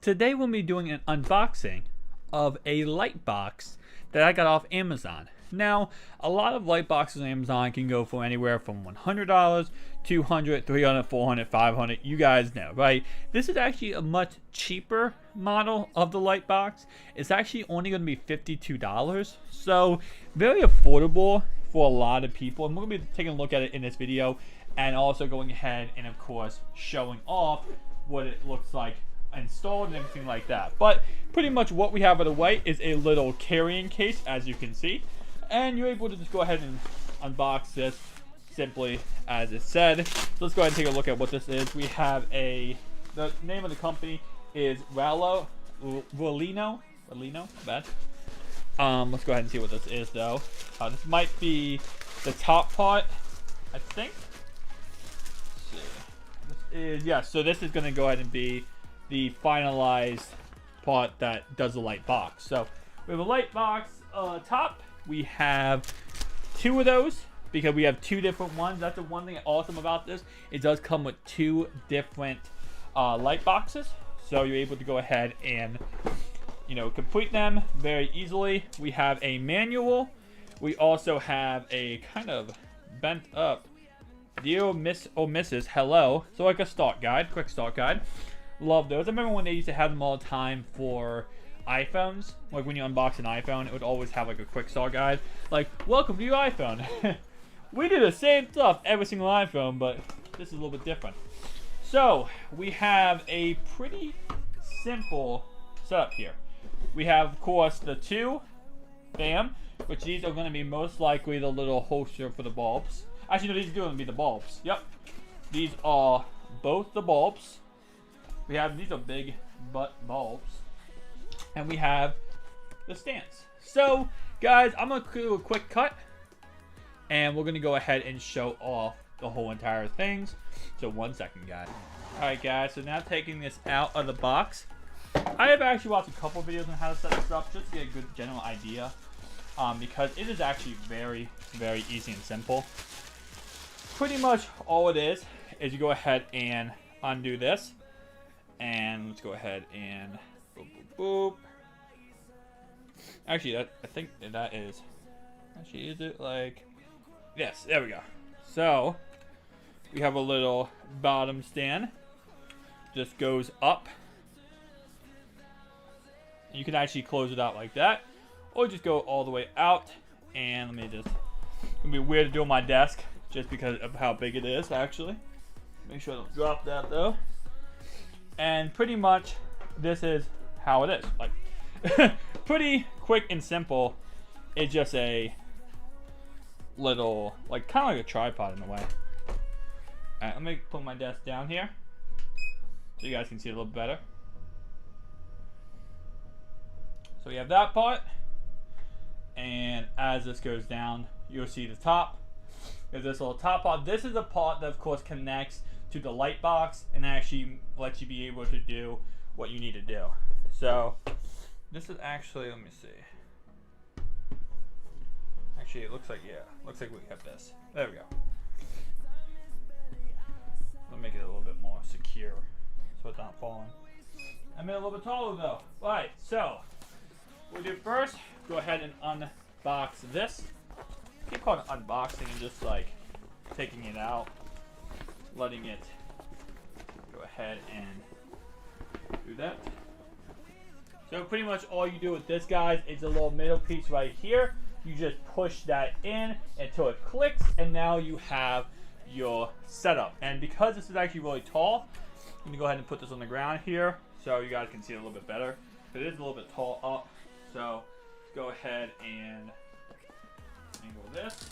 Today we'll be doing an unboxing of a light box that I got off Amazon. Now, a lot of light boxes on Amazon can go for anywhere from $100, $200, $300, $400, $500. You guys know, right? This is actually a much cheaper model of the light box. It's actually only going to be $52. So, very affordable for a lot of people. And we're going to be taking a look at it in this video and also going ahead and, of course, showing off what it looks like installed and everything like that. But pretty much what we have on the way is a little carrying case, as you can see, and you're able to just go ahead and unbox this simply as it said. So let's go ahead and take a look at what this is. We have the name of the company is RALENO. Bad. Let's go ahead and see what this is though. This might be the top part, I think. Let's see. This is, yeah, so this is going to go ahead and be the finalized part that does the light box. So we have a light box top. We have two of those because we have two different ones. That's the one thing awesome about this. It does come with two different light boxes, so you're able to go ahead and complete them very easily. We have a manual. We also have a kind of bent up dear Miss or Mrs. Hello, so like a start guide, quick start guide. Love those. I remember when they used to have them all the time for iPhones. Like when you unbox an iPhone, it would always have like a quick start guide. Like, welcome to your iPhone. We do the same stuff every single iPhone, but this is a little bit different. So, we have a pretty simple setup here. We have, of course, the two, bam, which these are going to be most likely the little holster for the bulbs. Actually, no, these are going to be the bulbs. Yep. These are both the bulbs. We have, these are big butt bulbs. And we have the stands. So, guys, I'm going to do a quick cut. And we're going to go ahead and show off the whole entire things. So, 1 second, guys. Alright, guys, so now taking this out of the box. I have actually watched a couple videos on how to set this up just to get a good general idea. Because it is actually very, very easy and simple. Pretty much all it is you go ahead and undo this. And let's go ahead and boop, boop, boop. Actually, I think that is. Actually, is it like? Yes, there we go. So we have a little bottom stand. Just goes up. You can actually close it out like that, or just go all the way out. And let me just. It's gonna be weird to do on my desk just because of how big it is. Actually, make sure I don't drop that though. And pretty much, this is how it is. Like, pretty quick and simple. It's just a little, like, kind of like a tripod in a way. Alright, let me put my desk down here so you guys can see it a little better. So we have that part. And as this goes down, you'll see the top. There's this little top part. This is the part that, of course, connects to the light box and actually lets you be able to do what you need to do. So this is actually, let me see. Actually, it looks like, yeah, looks like we have this. There we go. I'll make it a little bit more secure so it's not falling. I made it a little bit taller though. Alright, so what we do first, go ahead and unbox this. I keep calling it unboxing and just like taking it out, letting it go ahead and do that. So pretty much all you do with this, guys, is a little middle piece right here. You just push that in until it clicks, and now you have your setup. And because this is actually really tall, I'm gonna go ahead and put this on the ground here so you guys can see it a little bit better. It is a little bit tall up, so go ahead and angle this.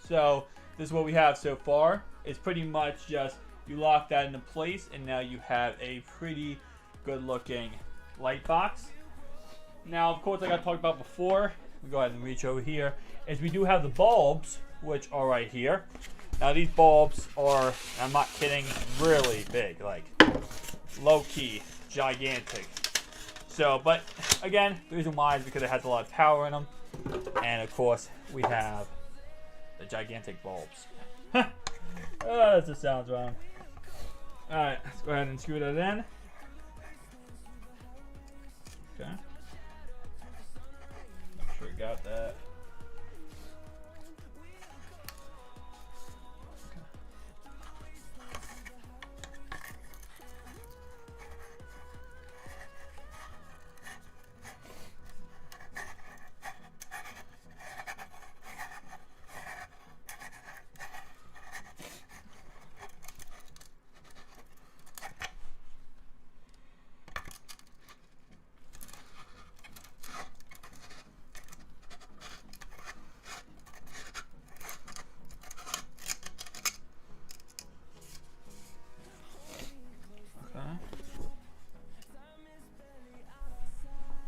So this is what we have so far. It's pretty much just you lock that into place, and now you have a pretty good looking light box. Now, of course, like I talked about before, we go ahead and reach over here, is we do have the bulbs, which are right here. Now these bulbs are, I'm not kidding, really big, like low-key, gigantic. So, but again, the reason why is because it has a lot of power in them. And of course, we have the gigantic bulbs. Oh, that just sounds wrong. Alright, let's go ahead and screw that in. Okay. Make sure we got that.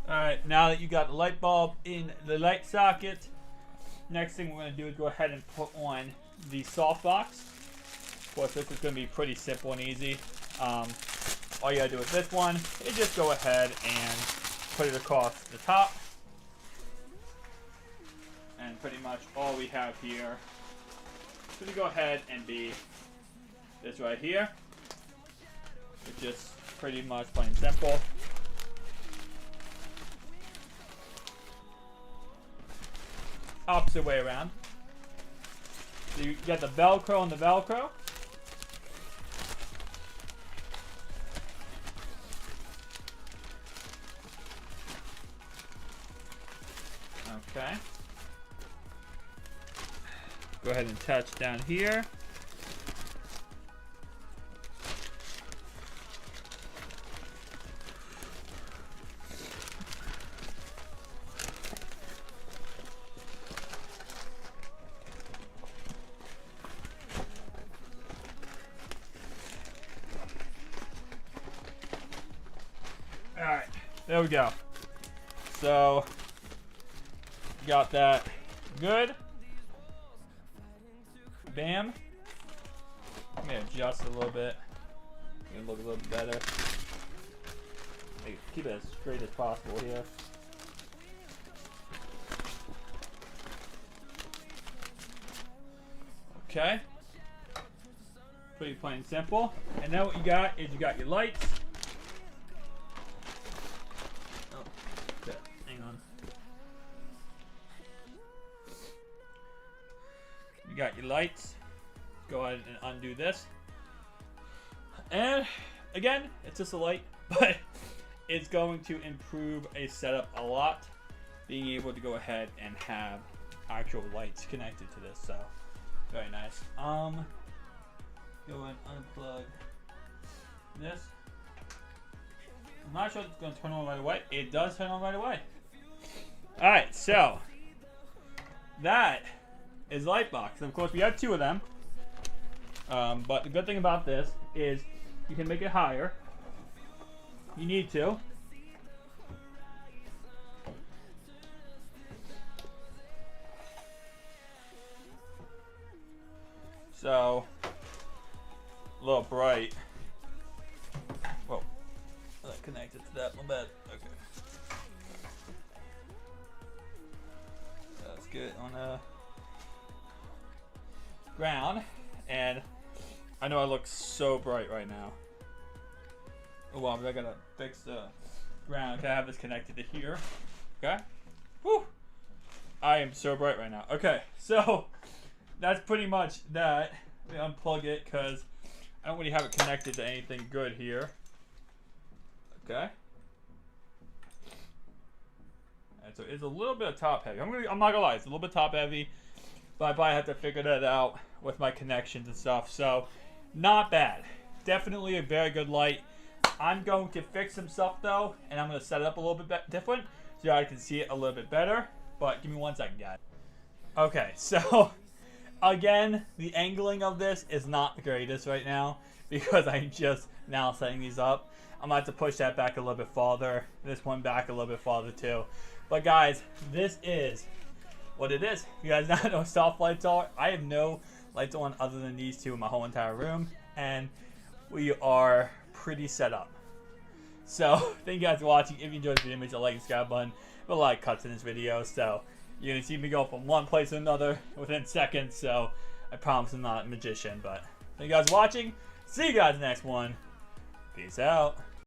Alright, now that you got the light bulb in the light socket, next thing we're going to do is go ahead and put on the softbox. Of course, this is going to be pretty simple and easy. All you got to do with this one is just go ahead and put it across the top. And pretty much all we have here is going to go ahead and be this right here. It's just pretty much plain simple. Opposite way around. So you get the Velcro on the Velcro. Okay. Go ahead and attach down here. Alright, there we go. So, got that good. Bam. Let me adjust a little bit. Make it look a little bit better. Keep it as straight as possible here. Okay. Pretty plain and simple. And now what you got is you got your lights. Got your lights. Go ahead and undo this. And again, it's just a light, but it's going to improve a setup a lot. Being able to go ahead and have actual lights connected to this, so very nice. Go and unplug this. I'm not sure if it's going to turn on right away. It does turn on right away. All right, so that is light box. And of course we have two of them, but the good thing about this is you can make it higher. You need to. So a little bright. Whoa, that connected to that one bed. Okay, that's good on ground, and I know I look so bright right now. Oh well, I gotta fix the ground. Okay, I have this connected to here. Okay. Whew. I am so bright right now. Okay, so that's pretty much that. Let me unplug it because I don't really have it connected to anything good here. Okay. And so it's a little bit of top heavy. I'm not gonna lie, it's a little bit top heavy. But I probably have to figure that out with my connections and stuff. So, not bad. Definitely a very good light. I'm going to fix some stuff though, and I'm going to set it up a little bit different so I can see it a little bit better. But give me 1 second, guys. Okay, so again, the angling of this is not the greatest right now because I'm just now setting these up. I'm going to have to push that back a little bit farther. This one back a little bit farther too. But guys, this is what it is. You guys now know what soft lights are. I have no lights on other than these two in my whole entire room. And we are pretty set up. So, thank you guys for watching. If you enjoyed the video, make sure to like and subscribe button. There's a lot of cuts in this video, so you're going to see me go from one place to another within seconds. So, I promise I'm not a magician. But, thank you guys for watching. See you guys in the next one. Peace out.